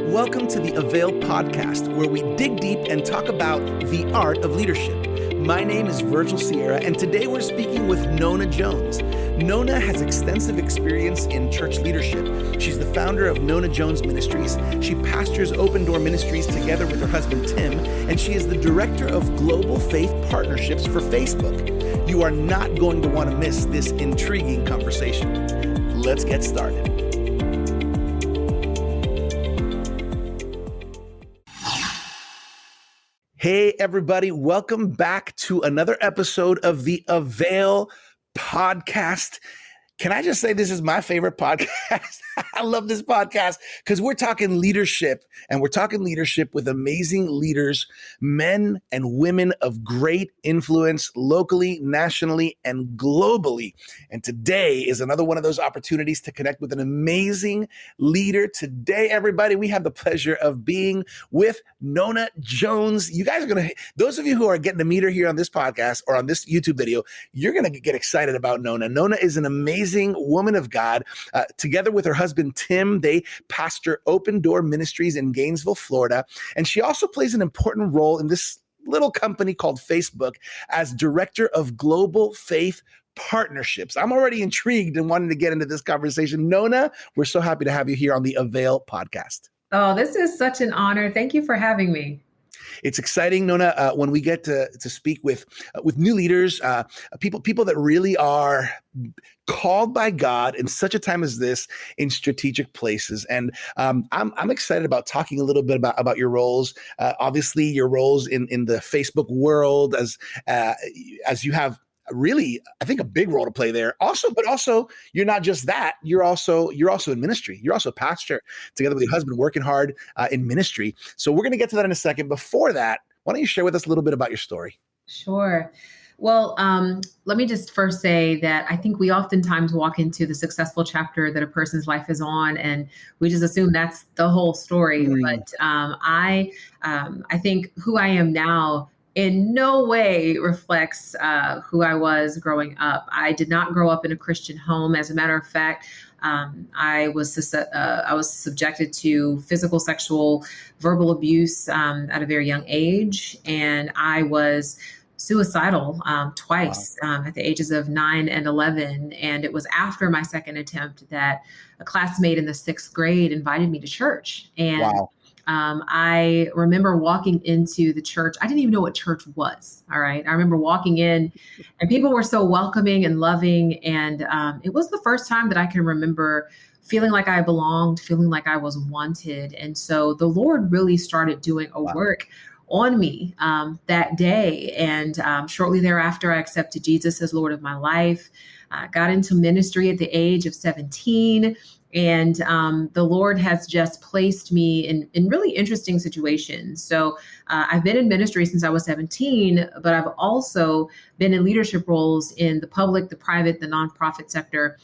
Welcome to the Avail podcast, where we dig deep and talk about the art of leadership. My name is Virgil Sierra, and today we're speaking with Nona Jones. Nona has extensive experience in church leadership. She's the founder of Nona Jones Ministries. She pastors Open Door Ministries together with her husband, Tim, and she is the director of global faith partnerships for Facebook. You are not going to want to miss this intriguing conversation. Let's get started. Hey, everybody. Welcome back to another episode of the Avail podcast. Can I just say this is my favorite podcast? I love this podcast because we're talking leadership, and we're talking leadership with amazing leaders, men and women of great influence locally, nationally, and globally. And today is another one of those opportunities to connect with an amazing leader. Today, everybody, we have the pleasure of being with Nona Jones. You guys are going to, those of you who are getting to meet her here on this podcast or on this YouTube video, you're going to get excited about Nona. Nona is an amazing woman of God. Together with her husband, Tim, they pastor Open Door Ministries in Gainesville, Florida. And she also plays an important role in this little company called Facebook as director of global faith partnerships. I'm already intrigued and wanting to get into this conversation. Nona, we're so happy to have you here on the Avail podcast. Oh, this is such an honor. Thank you for having me. It's exciting, Nona, when we get to speak with new leaders, people that really are called by God in such a time as this in strategic places. And I'm excited about talking a little bit about your roles. Obviously, your roles in the Facebook world as you have really, I think, a big role to play there. But also, you're not just that. You're also in ministry. You're also a pastor together with your husband, working hard in ministry. So we're going to get to that in a second. Before that, why don't you share with us a little bit about your story? Sure. Well, let me just first say that I think we oftentimes walk into the successful chapter that a person's life is on, and we just assume that's the whole story. But I think who I am now in no way reflects who I was growing up. I did not grow up in a Christian home. As a matter of fact, I was subjected to physical, sexual, verbal abuse at a very young age, and I was suicidal twice at the ages of 9 and 11. And it was after my second attempt that a classmate in the 6th grade invited me to church. And wow. I remember walking into the church. I didn't even know what church was. All right. I remember walking in and people were so welcoming and loving. And it was the first time that I can remember feeling like I belonged, feeling like I was wanted. And so the Lord really started doing a work on me that day. And shortly thereafter, I accepted Jesus as Lord of my life. I got into ministry at the age of 17. And the Lord has just placed me in really interesting situations. So I've been in ministry since I was 17, but I've also been in leadership roles in the public, the private, the nonprofit sector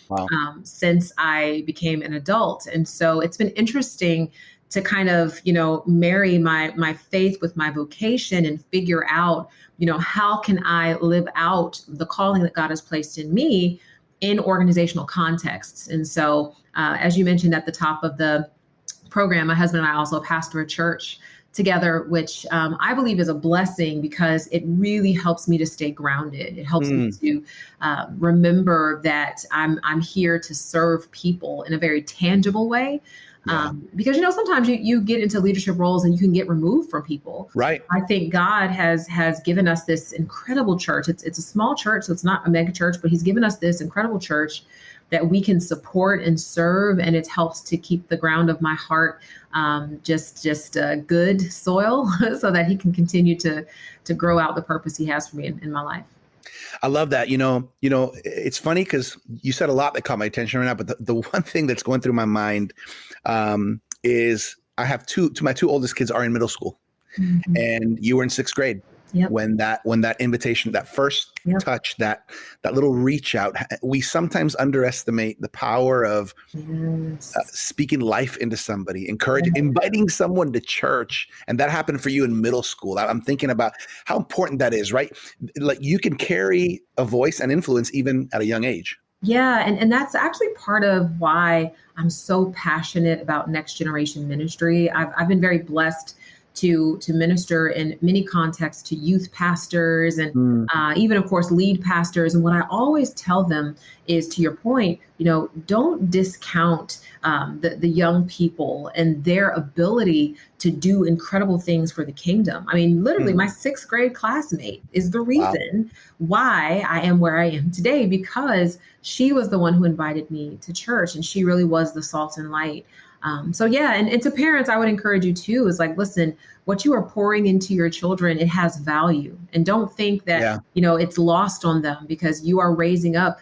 since I became an adult. And so it's been interesting to kind of, marry my faith with my vocation and figure out, how can I live out the calling that God has placed in me in organizational contexts. And so, as you mentioned at the top of the program, my husband and I also pastor a church together, which I believe is a blessing because it really helps me to stay grounded. It helps me to remember that I'm here to serve people in a very tangible way. Because, sometimes you get into leadership roles and you can get removed from people. Right. I think God has given us this incredible church. It's a small church, so it's not a mega church, but he's given us this incredible church that we can support and serve. And it helps to keep the ground of my heart just good soil so that he can continue to grow out the purpose he has for me in my life. I love that. It's funny because you said a lot that caught my attention right now, but the one thing that's going through my mind is I have my two oldest kids are in middle school, and you were in 6th grade. Yep. When that invitation, that first touch, that little reach out, we sometimes underestimate the power of speaking life into somebody, inviting someone to church. And that happened for you in middle school. I'm thinking about how important that is, right? Like you can carry a voice and influence even at a young age. Yeah, and that's actually part of why I'm so passionate about next generation ministry. I've been very blessed to minister in many contexts to youth pastors and Mm, even of course lead pastors. And what I always tell them is, to your point, don't discount the young people and their ability to do incredible things for the kingdom. I mean, literally, mm. my sixth grade classmate is the Wow. reason why I am where I am today, because she was the one who invited me to church, and she really was the salt and light. So yeah, and to parents, I would encourage you too, is like, listen, what you are pouring into your children, it has value. And don't think that, Yeah. it's lost on them, because you are raising up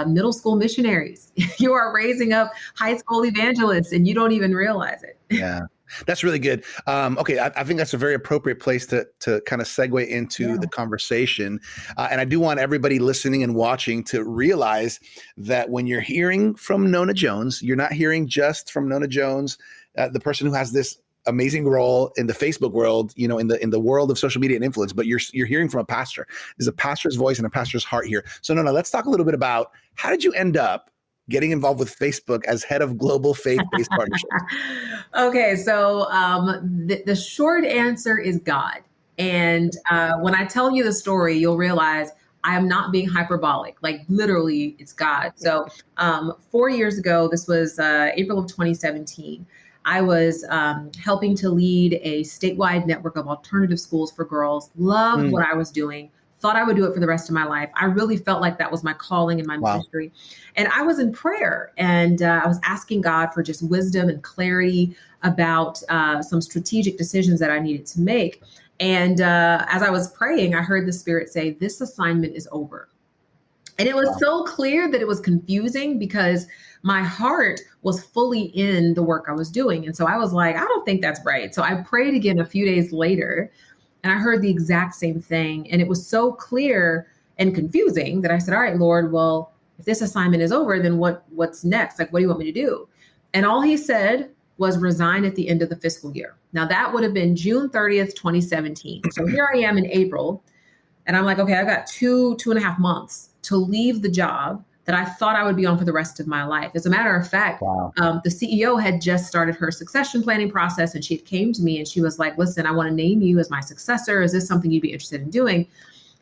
middle school missionaries. You are raising up high school evangelists, and you don't even realize it. Yeah. That's really good. Okay, I think that's a very appropriate place to kind of segue into Yeah. the conversation. And I do want everybody listening and watching to realize that when you're hearing from Nona Jones, you're not hearing just from Nona Jones, the person who has this amazing role in the Facebook world, in the world of social media and influence, but you're hearing from a pastor. There's a pastor's voice and a pastor's heart here. So Nona, let's talk a little bit about how did you end up getting involved with Facebook as head of global faith-based partnerships? Okay, so the short answer is God. And when I tell you the story, you'll realize I am not being hyperbolic. Like, literally, it's God. So 4 years ago, this was April of 2017. I was helping to lead a statewide network of alternative schools for girls. Loved Mm, what I was doing. Thought I would do it for the rest of my life. I really felt like that was my calling and my wow. ministry. And I was in prayer, and I was asking God for just wisdom and clarity about some strategic decisions that I needed to make. And as I was praying, I heard the Spirit say, "This assignment is over." And it was Wow. so clear that it was confusing, because my heart was fully in the work I was doing. And so I was like, I don't think that's right. So I prayed again a few days later, and I heard the exact same thing. And it was so clear and confusing that I said, all right, Lord, well, if this assignment is over, then what's next? Like, what do you want me to do? And all he said was resign at the end of the fiscal year. Now that would have been June 30th, 2017. So here I am in April, and I'm like, okay, I've got 2.5 months to leave the job that I thought I would be on for the rest of my life. As a matter of fact, Wow. the CEO had just started her succession planning process, and she came to me and she was like, listen, I want to name you as my successor. Is this something you'd be interested in doing?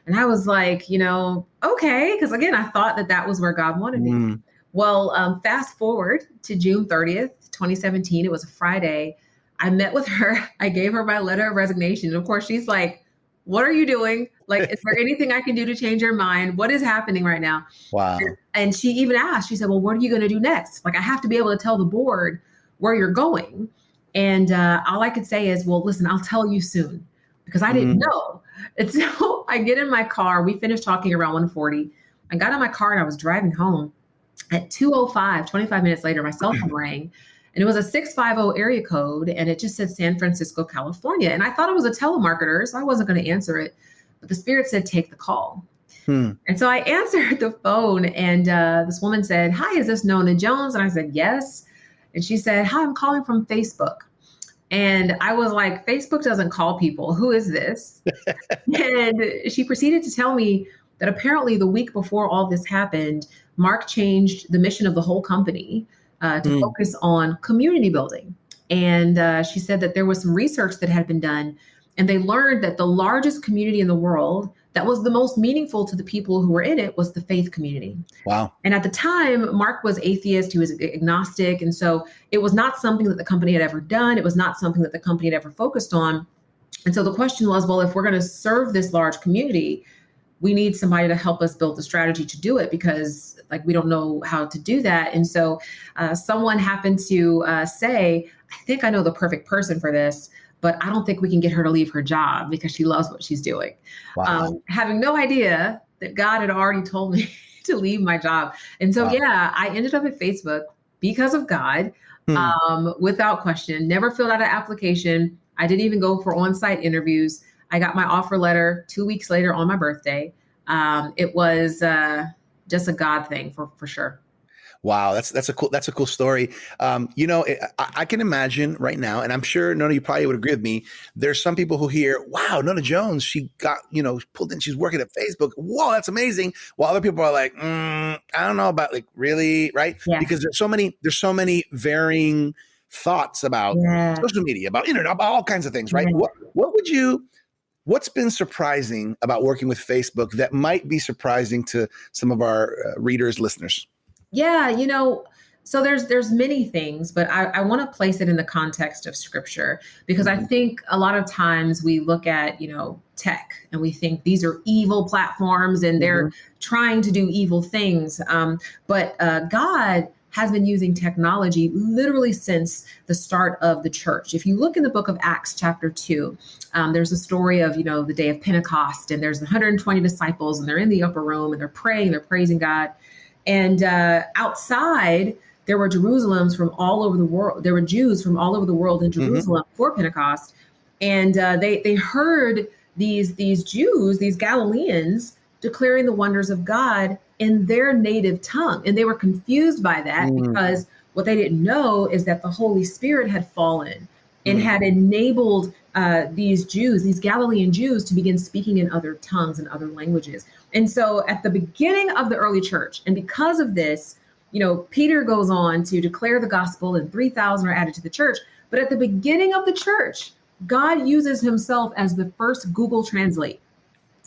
And I was like, okay, because again, I thought that was where God wanted me. Mm, Well, fast forward to June 30th, 2017. It was a Friday. I met with her. I gave her my letter of resignation. And of course, she's like, what are you doing? Like, is there anything I can do to change your mind? What is happening right now? wow. And she even asked, she said, well, what are you going to do next? Like, I have to be able to tell the board where you're going. And all I could say is, well, listen, I'll tell you soon, because I didn't Mm, know. And so I get in my car. We finished talking around 1:40. I got in my car and I was driving home. At 2:05, 25 minutes later, my cell phone rang, and it was a 650 area code, and it just said San Francisco, California. And I thought it was a telemarketer, so I wasn't going to answer it. But the Spirit said, take the call. mm. And so I answered the phone, and this woman said, hi, is this Nona Jones? And I said, yes. And she said, hi, I'm calling from Facebook. And I was like, Facebook doesn't call people. Who is this? And she proceeded to tell me that apparently the week before all this happened, Mark changed the mission of the whole company to Mm, focus on community building. And she said that there was some research that had been done, and they learned that the largest community in the world that was the most meaningful to the people who were in it was the faith community. wow. And at the time, Mark was atheist, he was agnostic. And so it was not something that the company had ever done. It was not something that the company had ever focused on. And so the question was, well, if we're going to serve this large community, we need somebody to help us build the strategy to do it, because like we don't know how to do that. And so someone happened to say, I think I know the perfect person for this, but I don't think we can get her to leave her job because she loves what she's doing. Wow. Having no idea that God had already told me to leave my job. And so, Wow. yeah, I ended up at Facebook because of God, Hmm. without question. Never filled out an application. I didn't even go for on-site interviews. I got my offer letter 2 weeks later on my birthday. It was just a God thing for sure. Wow, that's a cool story. I can imagine right now, and I'm sure Nona, you probably would agree with me. There's some people who hear, "Wow, Nona Jones, she got pulled in. She's working at Facebook. Whoa, that's amazing." While other people are like, I don't know about like really, right? Yeah. Because there's so many varying thoughts about Yeah. social media, about internet, about all kinds of things, right? Yeah. What's been surprising about working with Facebook that might be surprising to some of our readers, listeners? Yeah, so there's many things, but I want to place it in the context of scripture because I Mhm. think a lot of times we look at, tech and we think these are evil platforms and they're Mhm. trying to do evil things. But God has been using technology literally since the start of the church. If you look in the book of Acts, chapter 2, there's a story of, the day of Pentecost, and there's 120 disciples, and they're in the upper room and they're praying, they're praising God. And outside, there were Jerusalems from all over the world. There were Jews from all over the world in Mhm. Jerusalem for Pentecost, and they heard these Jews, these Galileans, declaring the wonders of God in their native tongue, and they were confused by that Mm. because what they didn't know is that the Holy Spirit had fallen and Mm. had enabled these Jews, these Galilean Jews, to begin speaking in other tongues and other languages. And so at the beginning of the early church, and because of this, Peter goes on to declare the gospel and 3,000 are added to the church. But at the beginning of the church, God uses himself as the first Google Translate.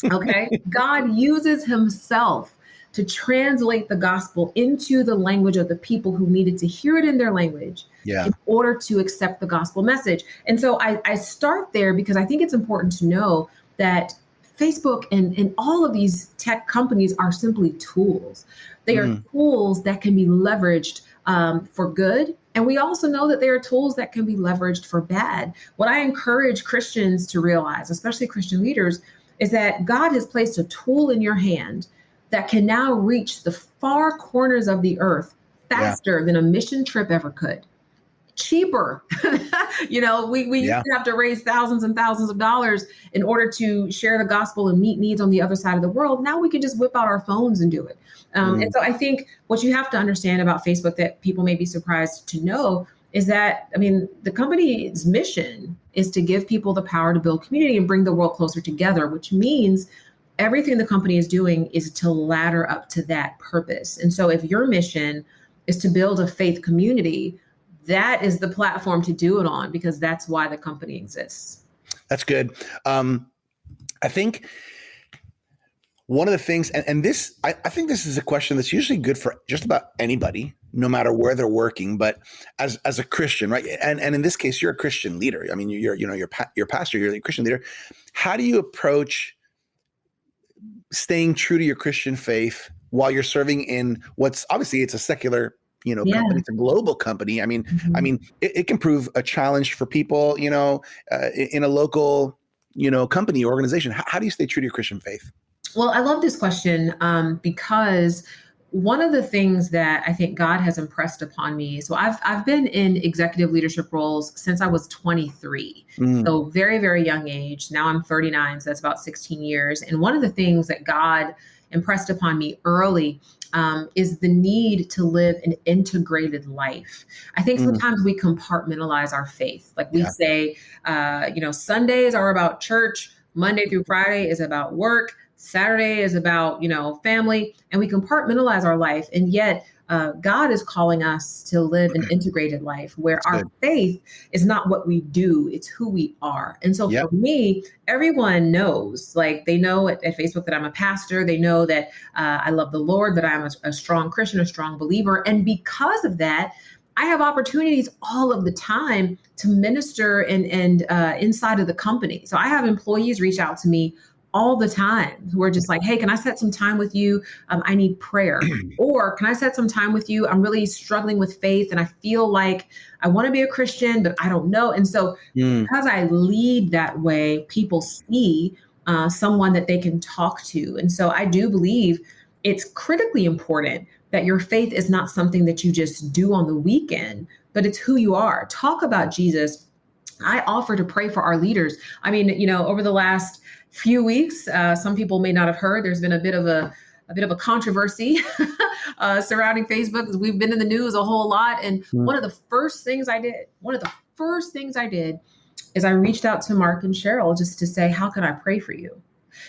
Okay. God uses himself to translate the gospel into the language of the people who needed to hear it in their language Yeah. in order to accept the gospel message. And so I start there because I think it's important to know that Facebook and all of these tech companies are simply tools. They are Mm. tools that can be leveraged for good. And we also know that they are tools that can be leveraged for bad. What I encourage Christians to realize, especially Christian leaders, is that God has placed a tool in your hand that can now reach the far corners of the earth Yeah. faster than a mission trip ever could. Cheaper. We used Yeah. to have to raise thousands and thousands of dollars in order to share the gospel and meet needs on the other side of the world. Now we can just whip out our phones and do it. And Mm. so I think what you have to understand about Facebook that people may be surprised to know is that, the company's mission is to give people the power to build community and bring the world closer together, which means everything the company is doing is to ladder up to that purpose. And so if your mission is to build a faith community, that is the platform to do it on because that's why the company exists. That's good. I think one of the things, and this, I think this is a question that's usually good for just about anybody, no matter where they're working. But as a Christian, right, and in this case, you're a Christian leader. I mean, you're pastor, you're a Christian leader. How do you approach staying true to your Christian faith while you're serving in what's obviously it's a secular Yeah. company, it's a global company. Mhm. It can prove a challenge for people, in a local, company organization. How do you stay true to your Christian faith? Well, I love this question because one of the things that I think God has impressed upon me. So I've been in executive leadership roles since I was 23. Mm. So very, very young age. Now I'm 39, so that's about 16 years. And one of the things that God impressed upon me early is the need to live an integrated life. I think Mm. sometimes we compartmentalize our faith. Like we Yeah. say, Sundays are about church, Monday through Friday is about work, Saturday is about, family, and we compartmentalize our life. And yet, God is calling us to live an integrated life where That's our good. faith is not what we do, it's who we are. And so Yep. for me, everyone knows, like they know at Facebook that I'm a pastor. They know that I love the Lord, that I'm a strong Christian, a strong believer. And because of that, I have opportunities all of the time to minister and inside of the company. So I have employees reach out to me all the time who are just like, hey, can I set some time with you? I need prayer. Or can I set some time with you? I'm really struggling with faith and I feel like I want to be a Christian, but I don't know. And so Mm. because I lead that way, people see someone that they can talk to. And so I do believe it's critically important that your faith is not something that you just do on the weekend, but it's who you are. Talk about Jesus. I offer to pray for our leaders. Over the last few weeks, some people may not have heard, there's been a bit of bit of a controversy surrounding Facebook because we've been in the news a whole lot. And Mm. one of the first things I did is I reached out to Mark and Cheryl just to say, how can I pray for you?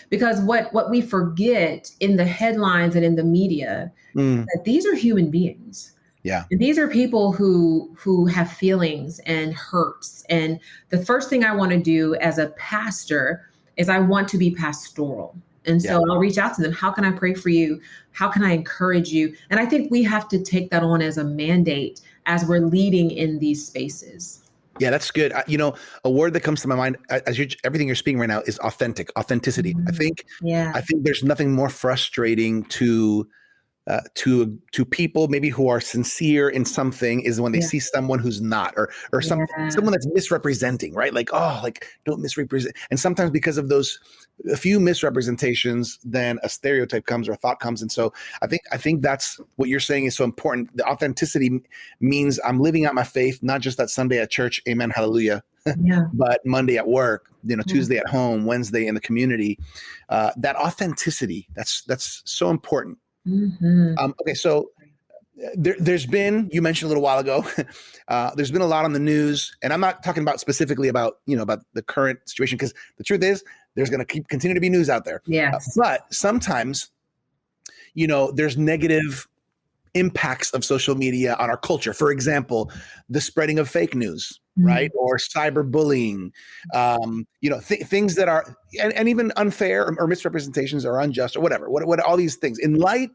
Because what we forget in the headlines and in the media, Mm. that these are human beings. Yeah. And these are people who have feelings and hurts. And the first thing I want to do as a pastor is I want to be pastoral. And Yeah. so I'll reach out to them. How can I pray for you? How can I encourage you? And I think we have to take that on as a mandate as we're leading in these spaces. Yeah, that's good. A word that comes to my mind everything you're speaking right now is authenticity. Mm-hmm. Yeah. I think there's nothing more frustrating to people maybe who are sincere in something is when they Yeah. see someone who's not, or Yeah. someone that's misrepresenting, right? Like, oh, like don't misrepresent. And sometimes because of those a few misrepresentations, then a stereotype comes or a thought comes. And so I think that's what you're saying is so important. The authenticity means I'm living out my faith, not just that Sunday at church, amen, hallelujah, Yeah. but Monday at work, Yeah. Tuesday at home, Wednesday in the community. That authenticity, that's so important. Mm-hmm. Okay, so there's been, you mentioned a little while ago, there's been a lot on the news, and I'm not talking about specifically about the current situation, because the truth is there's going to continue to be news out there. Yes. But sometimes, there's negative impacts of social media on our culture. For example, the spreading of fake news, right? Or cyberbullying, things that are, and even unfair or misrepresentations or unjust or whatever, what all these things. In light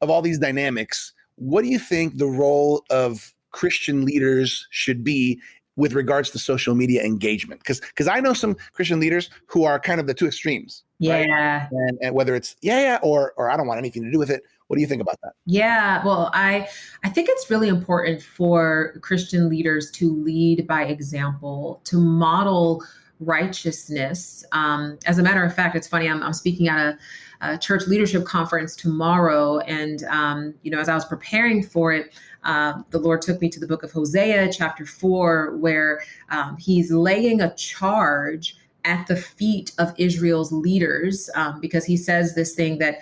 of all these dynamics, what do you think the role of Christian leaders should be with regards to social media engagement? Because I know some Christian leaders who are kind of the two extremes. Yeah. Right? And whether it's or I don't want anything to do with it. What do you think about that? Yeah, well, I think it's really important for Christian leaders to lead by example, to model righteousness. As a matter of fact, it's funny. I'm speaking at a church leadership conference tomorrow, and as I was preparing for it, the Lord took me to the book of Hosea, chapter 4, where He's laying a charge at the feet of Israel's leaders, because he says this thing that,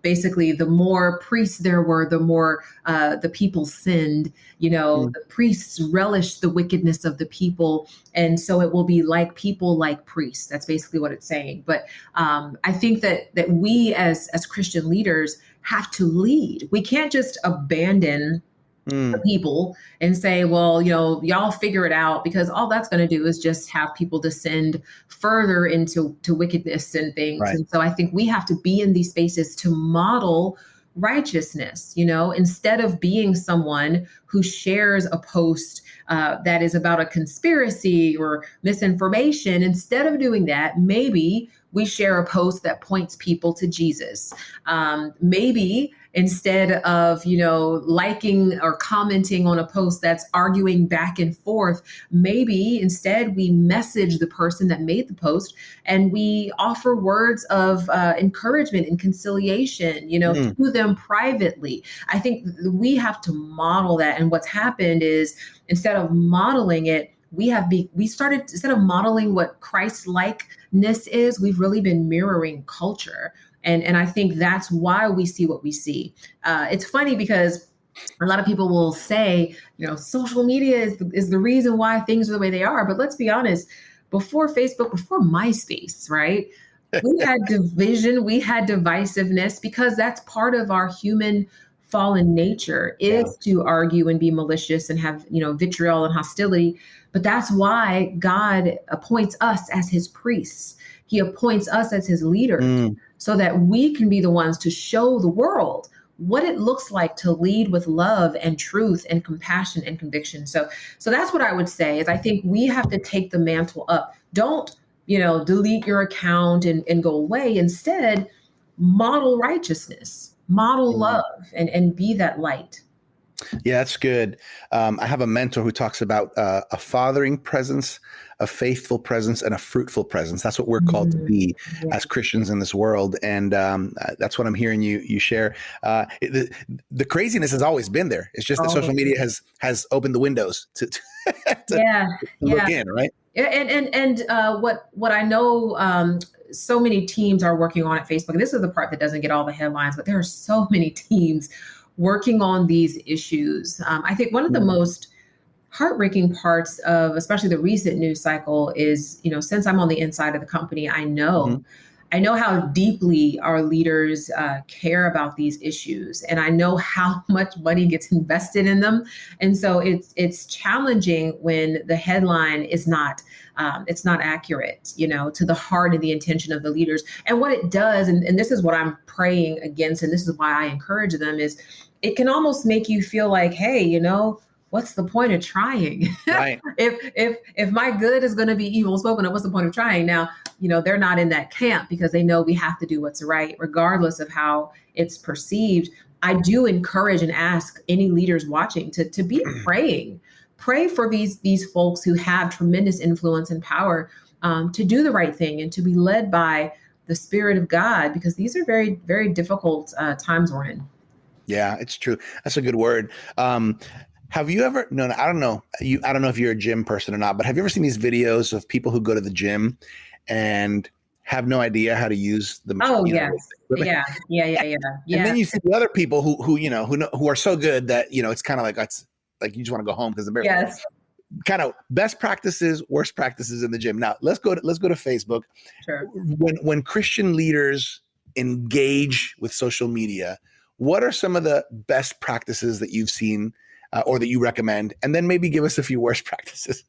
basically the more priests there were, the more the people sinned, the priests relished the wickedness of the people. And so it will be like people like priests. That's basically what it's saying. But I think that we as Christian leaders have to lead. We can't just abandon the people and say, well, y'all figure it out, because all that's going to do is just have people descend further into wickedness and things. Right. And so I think we have to be in these spaces to model righteousness, instead of being someone who shares a post that is about a conspiracy or misinformation. Instead of doing that, maybe we share a post that points people to Jesus. Maybe instead of, liking or commenting on a post that's arguing back and forth, maybe instead we message the person that made the post and we offer words of encouragement and conciliation, to them privately. I think we have to model that. And what's happened is, instead of modeling it, we started, instead of modeling what Christ-likeness is, we've really been mirroring culture. And I think that's why we see what we see. It's funny because a lot of people will say, social media is the reason why things are the way they are. But let's be honest, before Facebook, before MySpace, right? We had division, we had divisiveness, because that's part of our human fallen nature is to argue and be malicious and have, vitriol and hostility. But that's why God appoints us as his priests. He appoints us as his leaders so that we can be the ones to show the world what it looks like to lead with love and truth and compassion and conviction. So that's what I would say is I think we have to take the mantle up. Don't, delete your account and go away. Instead, model righteousness, model love, and be that light. Yeah, that's good. I have a mentor who talks about a fathering presence, a faithful presence, and a fruitful presence. That's what we're called to be as Christians in this world. And that's what I'm hearing you share. The craziness has always been there. It's just that social media has opened the windows to look in, right? And what I know, so many teams are working on at Facebook. And this is the part that doesn't get all the headlines, but there are so many teams working on these issues. I think one of the most heartbreaking parts of especially the recent news cycle is, since I'm on the inside of the company, I know how deeply our leaders care about these issues, and I know how much money gets invested in them. And so it's challenging when the headline is not it's not accurate, to the heart and the intention of the leaders. And what it does, and this is what I'm praying against, and this is why I encourage them, is it can almost make you feel like, hey, what's the point of trying? Right. if my good is going to be evil spoken of, what's the point of trying? Now, they're not in that camp because they know we have to do what's right, regardless of how it's perceived. I do encourage and ask any leaders watching to be praying. Pray for these folks who have tremendous influence and power to do the right thing and to be led by the Spirit of God, because these are very, very difficult times we're in. Yeah, it's true. That's a good word. Have you ever, no, I don't know. I don't know if you're a gym person or not, but have you ever seen these videos of people who go to the gym and have no idea how to use the machine? Oh, yes. Yeah. And then you see the other people who are so good that, it's kind of like, it's like, you just want to go home because the yes. Kind of best practices, worst practices in the gym. Now let's go to Facebook. Sure. When Christian leaders engage with social media, what are some of the best practices that you've seen or that you recommend? And then maybe give us a few worst practices.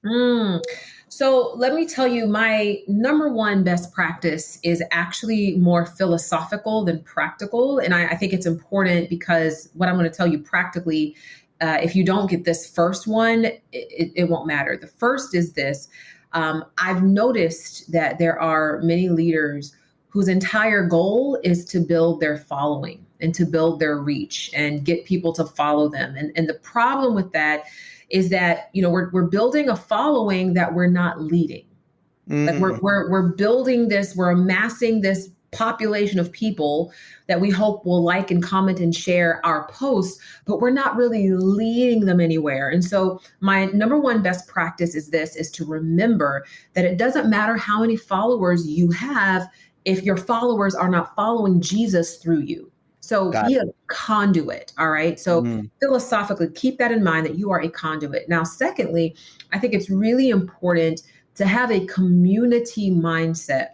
So let me tell you, my number one best practice is actually more philosophical than practical. And I think it's important because what I'm going to tell you practically, if you don't get this first one, it won't matter. The first is this. I've noticed that there are many leaders whose entire goal is to build their following and to build their reach and get people to follow them. And the problem with that is that, we're building a following that we're not leading. Like we're building this, we're amassing this population of people that we hope will like and comment and share our posts, but we're not really leading them anywhere. And so my number one best practice is to remember that it doesn't matter how many followers you have if your followers are not following Jesus through you. So be a conduit. All right. So philosophically, keep that in mind that you are a conduit. Now, secondly, I think it's really important to have a community mindset.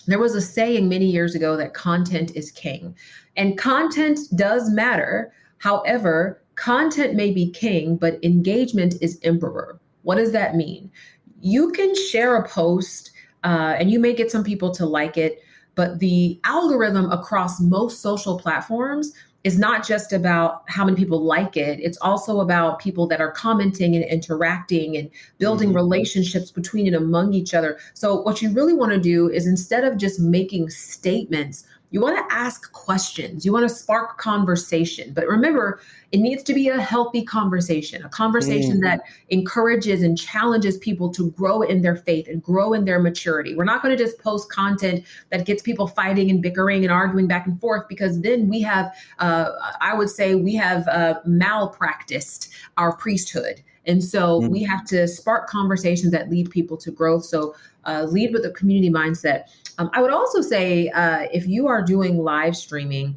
There was a saying many years ago that content is king, and content does matter. However, content may be king, but engagement is emperor. What does that mean? You can share a post and you may get some people to like it, but the algorithm across most social platforms is not just about how many people like it. It's also about people that are commenting and interacting and building relationships between and among each other. So what you really want to do is, instead of just making statements, you want to ask questions. You want to spark conversation. But remember, it needs to be a healthy conversation, a conversation that encourages and challenges people to grow in their faith and grow in their maturity. We're not going to just post content that gets people fighting and bickering and arguing back and forth, because then we have, I would say, we have malpracticed our priesthood. And so we have to spark conversations that lead people to growth. So lead with a community mindset. I would also say, if you are doing live streaming,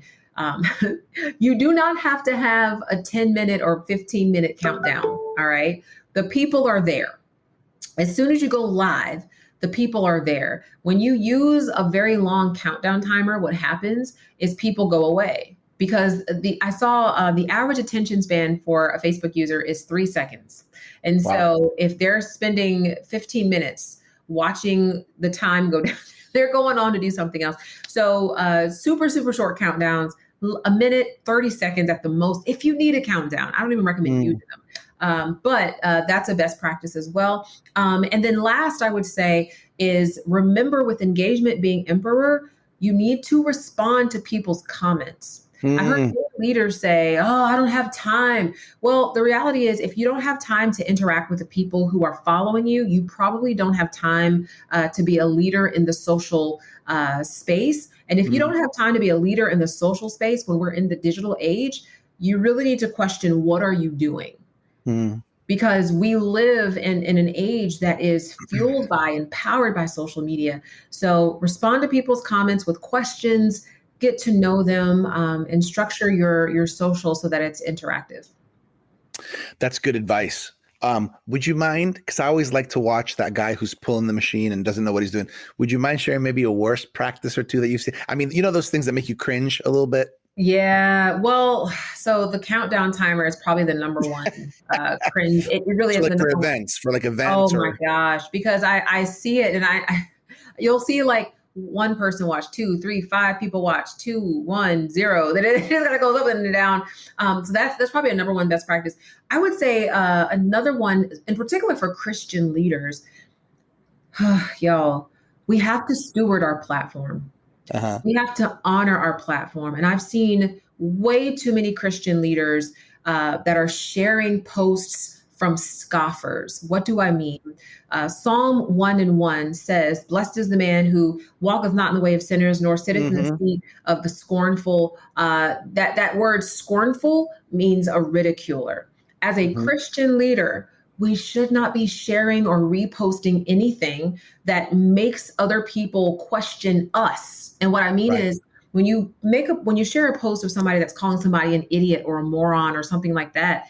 you do not have to have a 10-minute or 15-minute countdown. All right. The people are there. As soon as you go live, the people are there. When you use a very long countdown timer, what happens is people go away, because I saw the average attention span for a Facebook user is 3 seconds. And so if they're spending 15 minutes watching the time go down, they're going on to do something else. So super, super short countdowns, a minute, 30 seconds at the most. If you need a countdown, I don't even recommend using them. But that's a best practice as well. And then last, I would say, is remember, with engagement being emperor, you need to respond to people's comments. I heard leaders say, oh, I don't have time. Well, the reality is, if you don't have time to interact with the people who are following you, you probably don't have time to be a leader in the social space. And if you don't have time to be a leader in the social space when we're in the digital age, you really need to question, what are you doing? because we live in an age that is fueled by and powered by social media. So respond to people's comments with questions, get to know them, and structure your social so that it's interactive. That's good advice. Would you mind? Because I always like to watch that guy who's pulling the machine and doesn't know what he's doing. Would you mind sharing maybe a worst practice or two that you've seen? I mean, you know, those things that make you cringe a little bit? Yeah, well, so the countdown timer is probably the number one cringe. It really For is like the for number one. events, for like Oh events my or gosh, because I see it and you'll see like one person watch, two, three, five people watch, 2, 1, 0. Then it just kind of goes up and down. So that's probably a number one best practice. I would say another one, in particular for Christian leaders, y'all, we have to steward our platform. uh-huh. We have to honor our platform. And I've seen way too many Christian leaders that are sharing posts from scoffers. What do I mean? Psalm 1:1 says, "Blessed is the man who walketh not in the way of sinners, nor sitteth in the Mm-hmm. seat of the scornful." That word scornful means a ridiculer. As a Mm-hmm. Christian leader, we should not be sharing or reposting anything that makes other people question us. And what I mean Right. is when you share a post of somebody that's calling somebody an idiot or a moron or something like that,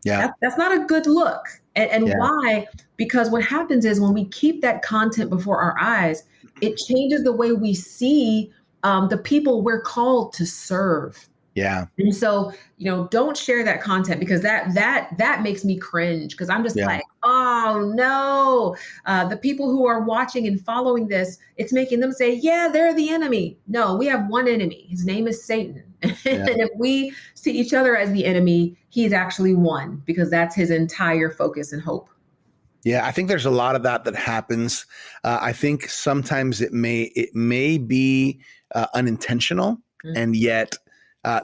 Yeah. that's not a good look. And Yeah. why? Because what happens is when we keep that content before our eyes, it changes the way we see the people we're called to serve. Yeah. And so, don't share that content because that makes me cringe because I'm just Yeah. like, oh no, the people who are watching and following this, it's making them say, yeah, they're the enemy. No, we have one enemy. His name is Satan. And Yeah. if we see each other as the enemy, he's actually one because that's his entire focus and hope. Yeah, I think there's a lot of that happens. I think sometimes it may be unintentional, Mm. and yet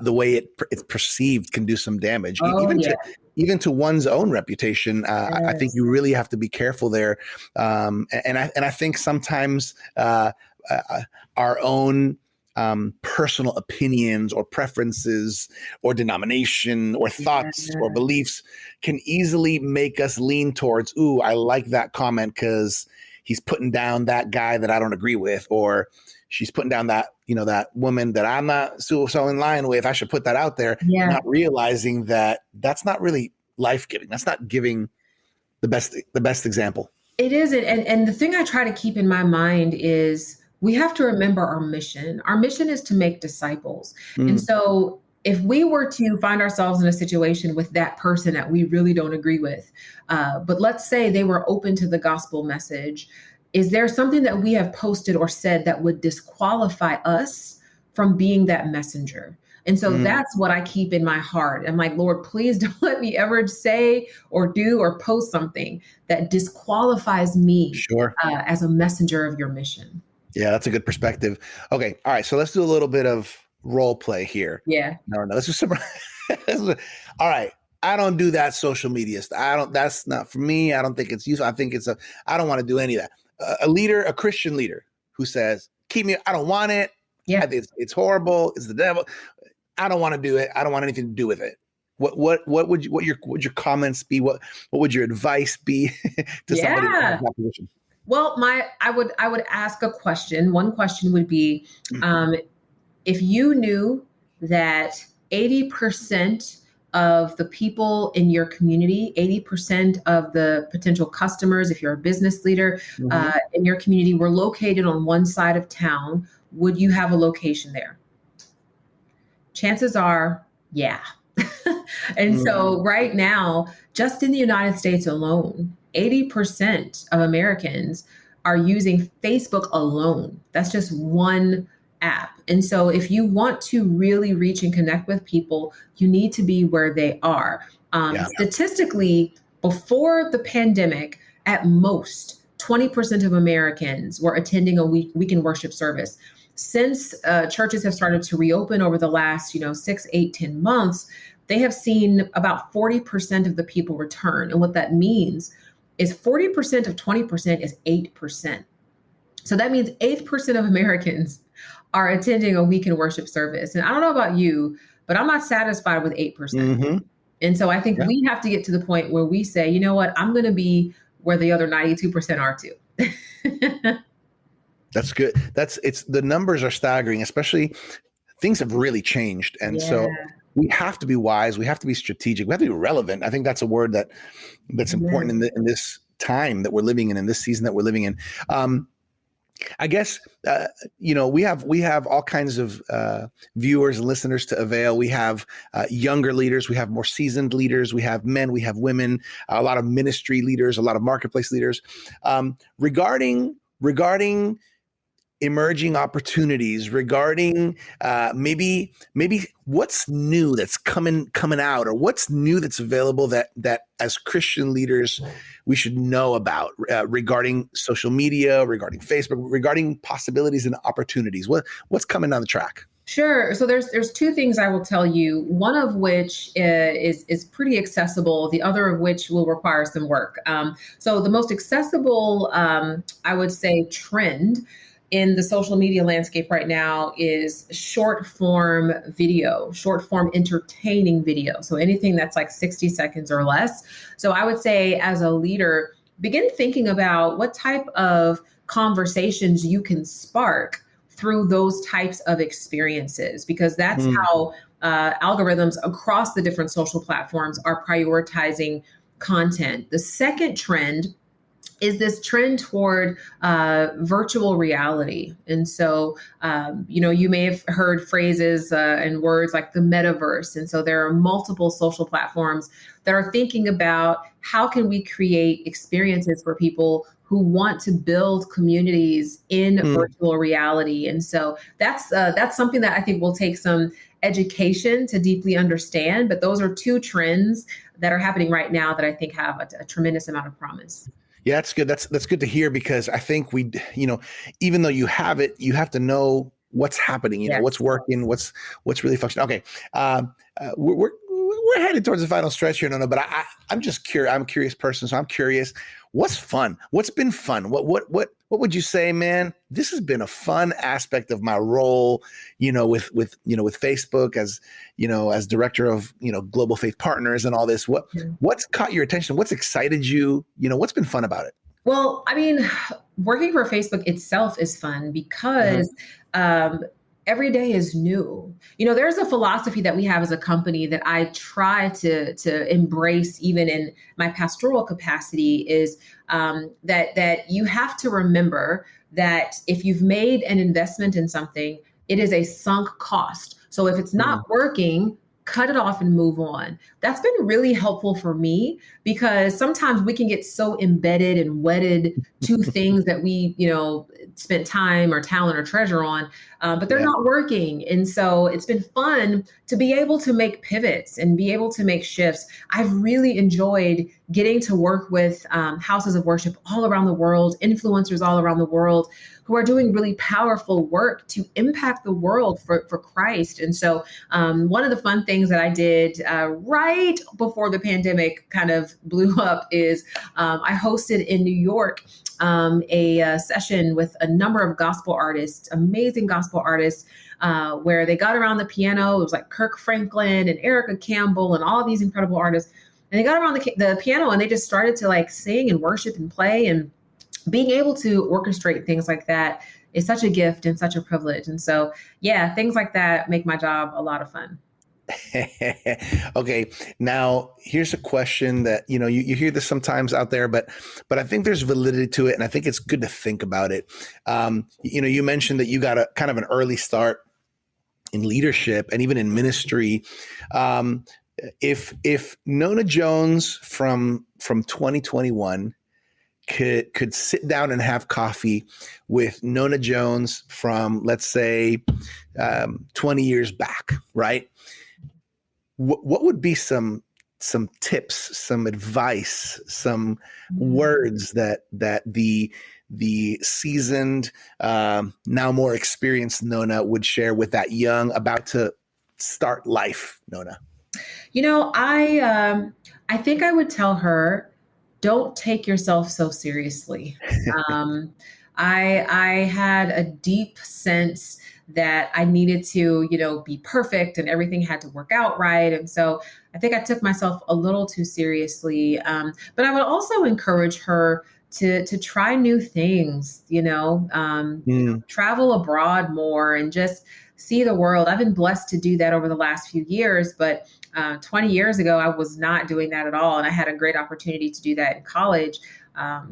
the way it's perceived can do some damage, Oh yeah. even to one's own reputation. I think Yes. you really have to be careful there, and I think sometimes our own personal opinions or preferences or denomination or thoughts or Yeah. beliefs can easily make us lean towards, ooh, I like that comment because he's putting down that guy that I don't agree with, or she's putting down that, that woman that I'm not so in line with. I should put that out there, Yeah. not realizing that that's not really life-giving. That's not giving the best example. It isn't. And the thing I try to keep in my mind is we have to remember our mission. Our mission is to make disciples. And Mm, so if we were to find ourselves in a situation with that person that we really don't agree with, but let's say they were open to the gospel message, is there something that we have posted or said that would disqualify us from being that messenger? And so mm, that's what I keep in my heart. I'm like, Lord, please don't let me ever say or do or post something that disqualifies me sure. as a messenger of your mission. Yeah, that's a good perspective. Okay. All right. So let's do a little bit of role play here. Yeah. No, let's do some. All right. I don't do that social media stuff. That's not for me. I don't think it's useful. I don't want to do any of that. A Christian leader who says, keep me, I don't want it. Yeah. I think it's horrible. It's the devil. I don't want to do it. I don't want anything to do with it. What would your comments be? What would your advice be to somebody in Yeah. that position? Well, I would ask a question. One question would be, if you knew that 80% of the people in your community, 80% of the potential customers, if you're a business leader Mhm. in your community, were located on one side of town, would you have a location there? Chances are, yeah. And Mm, so right now, just in the United States alone, 80% of Americans are using Facebook alone. That's just one app. And so if you want to really reach and connect with people, you need to be where they are. yeah. Statistically, before the pandemic, at most 20% of Americans were attending a weekend worship service. Since churches have started to reopen over the last 6, 8, 10 months, they have seen about 40% of the people return. And what that means is 40% of 20% is 8%. So that means 8% of Americans are attending a weekend worship service. And I don't know about you, but I'm not satisfied with 8%. Hmm. And so I think Yeah. we have to get to the point where we say, you know what, I'm going to be where the other 92% are too. That's good. It's the numbers are staggering, especially things have really changed. And Yeah. so we have to be wise. We have to be strategic. We have to be relevant. I think that's a word that's important Amen. in this time that we're living in this season that we're living in. I guess we have all kinds of viewers and listeners to Avail. We have younger leaders, we have more seasoned leaders, we have men, we have women, a lot of ministry leaders, a lot of marketplace leaders. Regarding emerging opportunities, regarding maybe what's new that's coming out, or what's new that's available that as Christian leaders we should know about, regarding social media, regarding Facebook, regarding possibilities and opportunities. What's coming down the track? Sure. So there's two things I will tell you. One of which is pretty accessible. The other of which will require some work. So the most accessible, I would say, trend in the social media landscape right now is short form video, short form entertaining video. So anything that's like 60 seconds or less. So I would say, as a leader, begin thinking about what type of conversations you can spark through those types of experiences, because that's how algorithms across the different social platforms are prioritizing content. The second trend is this trend toward virtual reality. And so, you may have heard phrases and words like the metaverse. And so there are multiple social platforms that are thinking about how can we create experiences for people who want to build communities in virtual reality. And so that's something that I think will take some education to deeply understand. But those are two trends that are happening right now that I think have a tremendous amount of promise. Yeah, that's good. That's good to hear, because I think even though you have it, you have to know what's happening. Yes. What's working, what's really functioning. Okay, we're headed towards the final stretch here, Nona. But I'm just curious. I'm a curious person, so I'm curious. What's fun? What's been fun? What would you say, man? This has been a fun aspect of my role, with Facebook as director of Global Faith Partners and all this. What's caught your attention? What's excited you? What's been fun about it? Well, I mean, working for Facebook itself is fun because every day is new. There's a philosophy that we have as a company that I try to embrace, even in my pastoral capacity, is that you have to remember that if you've made an investment in something, it is a sunk cost. So if it's not working, cut it off and move on. That's been really helpful for me, because sometimes we can get so embedded and wedded to things that we, spent time or talent or treasure on, but they're not working. And so it's been fun to be able to make pivots and be able to make shifts. I've really enjoyed getting to work with houses of worship all around the world, influencers all around the world, who are doing really powerful work to impact the world for Christ. And so one of the fun things that I did right before the pandemic kind of blew up is I hosted in New York a session with a number of gospel artists, amazing gospel artists, where they got around the piano. It was like Kirk Franklin and Erica Campbell and all these incredible artists. And they got around the piano and they just started to like sing and worship and play, and being able to orchestrate things like that is such a gift and such a privilege. And so, yeah, things like that make my job a lot of fun. Okay, now here's a question that you hear this sometimes out there, but I think there's validity to it, and I think it's good to think about it. You mentioned that you got a kind of an early start in leadership and even in ministry. If Nona Jones from 2021 could sit down and have coffee with Nona Jones from, let's say, 20 years back, right? What would be some tips, some advice, some words that the seasoned, now more experienced Nona would share with that young, about to start life Nona? I think I would tell her, don't take yourself so seriously. I had a deep sense that I needed to, be perfect and everything had to work out right. And so I think I took myself a little too seriously. But I would also encourage her to try new things, Mm. travel abroad more and just see the world. I've been blessed to do that over the last few years, but 20 years ago, I was not doing that at all. And I had a great opportunity to do that in college.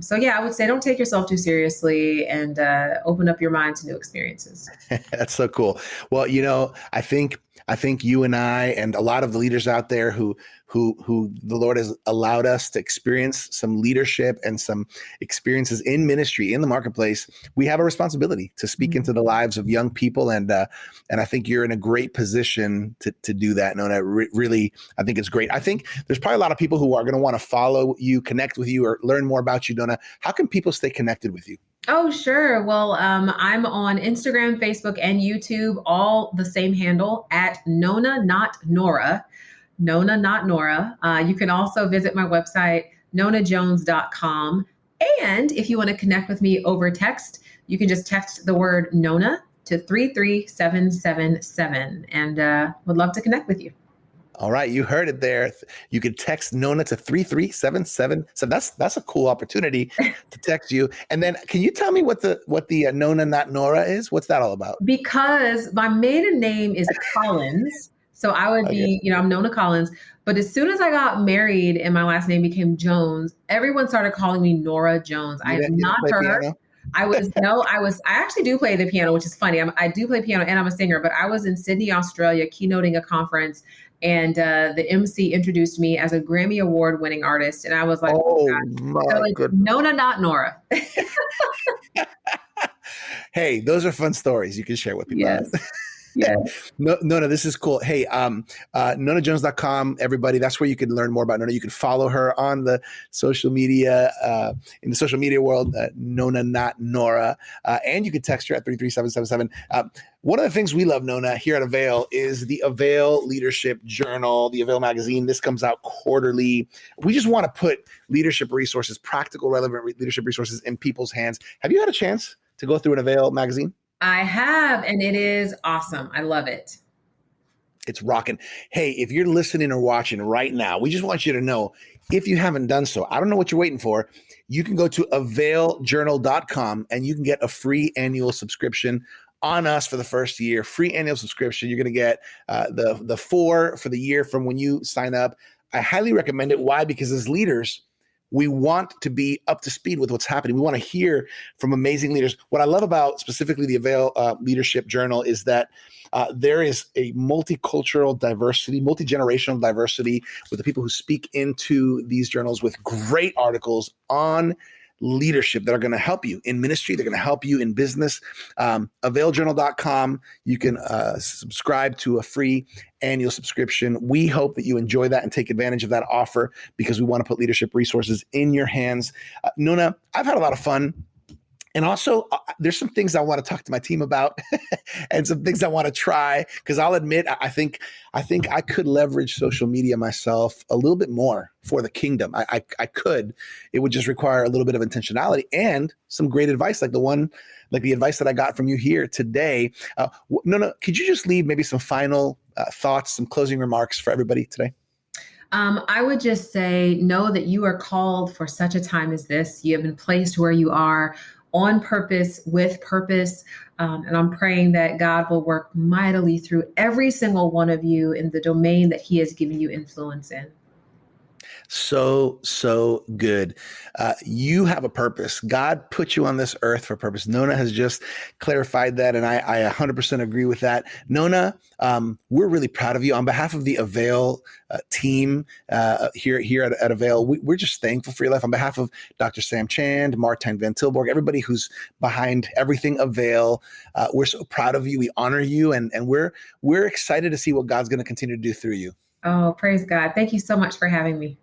So yeah, I would say don't take yourself too seriously and open up your mind to new experiences. That's so cool. Well, I think you and I and a lot of the leaders out there who the Lord has allowed us to experience some leadership and some experiences in ministry in the marketplace. We have a responsibility to speak into the lives of young people, and I think you're in a great position to do that. Nona, really, I think it's great. I think there's probably a lot of people who are going to want to follow you, connect with you, or learn more about you, Nona. How can people stay connected with you? Oh, sure. Well, I'm on Instagram, Facebook, and YouTube, all the same handle at Nona, not Nora. Nona, not Nora. You can also visit my website, nonajones.com. And if you want to connect with me over text, you can just text the word Nona to 33777 and would love to connect with you. All right, you heard it there. You can text Nona to 33777. So that's a cool opportunity to text you. And then, can you tell me what the Nona not Nora is? What's that all about? Because my maiden name is Collins. So I would Okay. be, I'm Nona Collins. But as soon as I got married and my last name became Jones, everyone started calling me Nora Jones. I You am didn't, you not didn't play her. piano? I actually do play the piano, which is funny. I do play piano and I'm a singer, but I was in Sydney, Australia, keynoting a conference, and the MC introduced me as a Grammy Award winning artist. And I was like, oh Oh gosh. So my it's goodness. Nona, not Nora. Hey, those are fun stories you can share with people. Yes. Yes. No, this is cool. Hey, nonajones.com, everybody. That's where you can learn more about Nona. You can follow her on the social media, in the social media world, Nona, not Nora. And you can text her at 33777. One of the things we love, Nona, here at Avail is the Avail Leadership Journal, the Avail magazine. This comes out quarterly. We just want to put leadership resources, practical, relevant leadership resources in people's hands. Have you had a chance to go through an Avail magazine? I have, and it is awesome. I love it. It's rocking. Hey, if you're listening or watching right now, we just want you to know, if you haven't done so, I don't know what you're waiting for. You can go to availjournal.com and you can get a free annual subscription on us for the first year. Free annual subscription. You're going to get the 4 for the year from when you sign up. I highly recommend it. Why? Because as leaders, we want to be up to speed with what's happening. We want to hear from amazing leaders. What I love about specifically the Avail Leadership Journal is that there is a multicultural diversity, multi-generational diversity with the people who speak into these journals with great articles on leadership that are going to help you in ministry. They're going to help you in business. Availjournal.com. You can subscribe to a free annual subscription. We hope that you enjoy that and take advantage of that offer because we want to put leadership resources in your hands. Nona, I've had a lot of fun. And also, there's some things I want to talk to my team about and some things I want to try, because I'll admit, I think I could leverage social media myself a little bit more for the kingdom. I could. It would just require a little bit of intentionality and some great advice, like the advice that I got from you here today. Nona, could you just leave maybe some final thoughts, some closing remarks for everybody today? I would just say, know that you are called for such a time as this. You have been placed where you are on purpose, with purpose. And I'm praying that God will work mightily through every single one of you in the domain that He has given you influence in. So good. You have a purpose. God put you on this earth for a purpose. Nona has just clarified that, and I 100% agree with that. Nona, we're really proud of you. On behalf of the Avail team here at Avail, we're just thankful for your life. On behalf of Dr. Sam Chand, Martijn Van Tilburg, everybody who's behind everything Avail, we're so proud of you. We honor you, and we're excited to see what God's going to continue to do through you. Oh, praise God. Thank you so much for having me.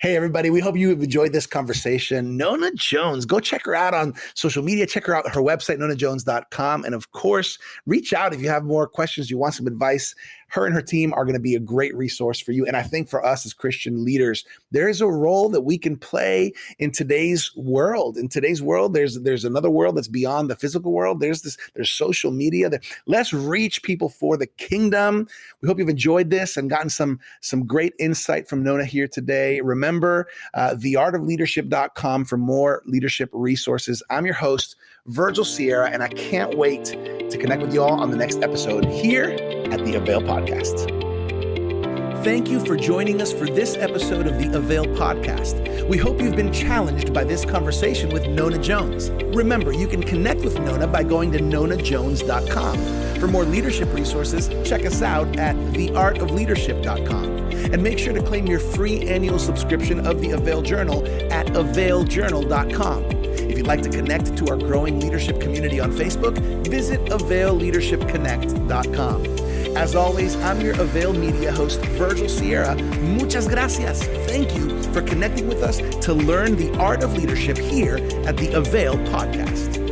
Hey, everybody, we hope you have enjoyed this conversation. Nona Jones, go check her out on social media. Check her out at her website, nonajones.com. And of course, reach out if you have more questions, you want some advice. Her and her team are going to be a great resource for you. And I think for us as Christian leaders, there is a role that we can play in today's world. In today's world, there's another world that's beyond the physical world. There's social media. Let's reach people for the kingdom. We hope you've enjoyed this and gotten some great insight from Nona here today. Remember, theartofleadership.com for more leadership resources. I'm your host, Virgil Sierra, and I can't wait to connect with you all on the next episode here at the Avail Podcast. Thank you for joining us for this episode of the Avail Podcast. We hope you've been challenged by this conversation with Nona Jones. Remember, you can connect with Nona by going to nonajones.com. For more leadership resources, check us out at theartofleadership.com. And make sure to claim your free annual subscription of the Avail Journal at availjournal.com. If you'd like to connect to our growing leadership community on Facebook, visit availleadershipconnect.com. As always, I'm your Avail Media host, Virgil Sierra. Muchas gracias. Thank you for connecting with us to learn the art of leadership here at the Avail Podcast.